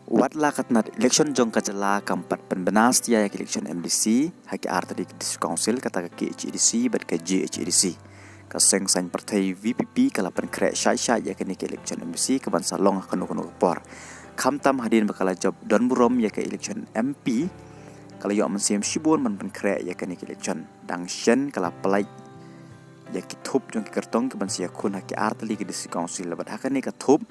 Watla katnat election jong kajala kampat penbenas dia election MDC haki arta di district council kata ke HEDC bat ke JHEDC kaseng sain partai VPP kala pen krek syai-syai yakni ke election MDC ke bansa long kanu por kamtam hadin bakala job don burom ya ke election MP kala yo mensiam shibun man pen krek yakni ke election dang shen kala pelai ya kitup jong kertong ke bansa kun haki arta di district council bat hakani katup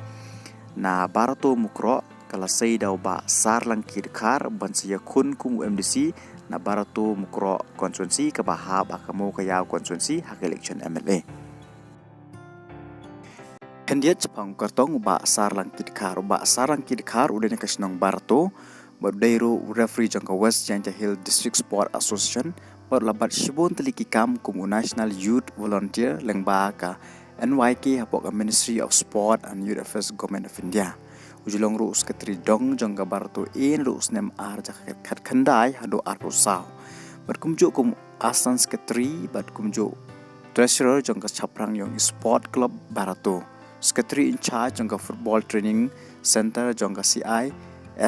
na barato mukro kala say daw ba sar lang kidkar bansiya kun kum MDC na barato mukro konstituensi ka bahab akamo kaya konstituensi hak election MLA kandiat Jepang kartong ba sar lang kidkar udah ni kasnong barato badairu referee jangka West Janja Hill District Sport Association labat shibon teliki kam kum National Youth Volunteer lengba ka NYK hapok Ministry of Sport and Youth Affairs Government of India ujulong ruus ketri dong jong gabar tu in ruus nem ar jaket kat kandai hado ar rusau bat kumjo kum asans ketri bat kumjo treasurer jong ka chaprang yong sport club barato sekretari in charge jong ka football training center jong ka CI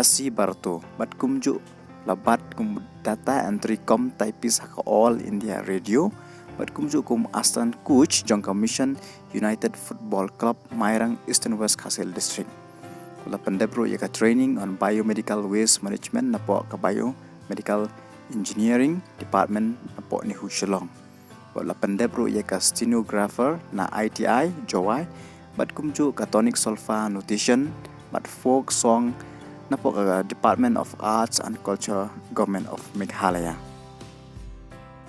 SC barato bat kumjo labat kum data entry com typist hak all India radio bat kumjo kum astan coach jong ka Mission United Football Club Mairang Eastern West Kasel District la pendebro yaka training on biomedical waste management napo ka biomedical engineering department napo ni Huchelong la pendebro yaka stenographer na ITI Jowai bat kumju ka tonic sulfa nutrition bat folk song napo ka Department of Arts and Culture Government of Meghalaya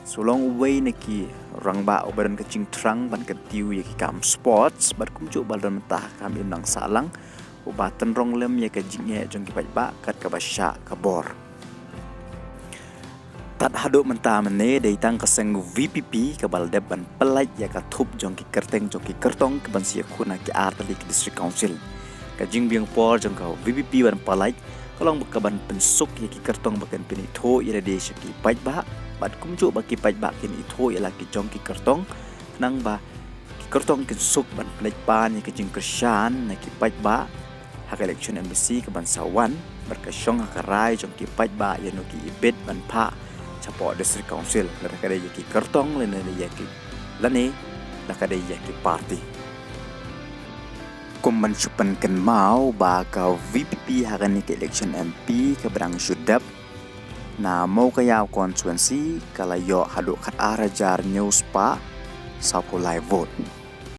sulong way naki rangba obadan kecing trang ban ketiu yaki kam sports bat kumju baldan mentah kami nang salang ubatan rong lem ya ke jingnya jong ki ba kat ka basya ka bor tat haduk mentah mene deitang kaseng VPP ka baldeb ban pelaj ya ka thup jong ki kerteng jong ki kertong ke ban sia khuna ki artali ki district council ka jing biang por jong ka VPP ban pelaj kolong ka ban pensuk ya ki kertong bakan pini tho ya de ki paj ba bat kumju ba ki paj ba kin itho ya la ki jong ki kertong nang ba ki kertong kin suk ban pelaj pan ya ki jing kersyan na ki paj ba hak election MBC ke bansawan berkasyong hakarai jong ki paj ba yanu ki ibet ban pa chapo district council la kada yaki kertong lene yaki lane la kada yaki party kum mensupan ken mau ba ka VPP hakani ke election MP ke berang sudap na mau kaya konstituensi kala yo hadu khat arajar news pa sa ko live vote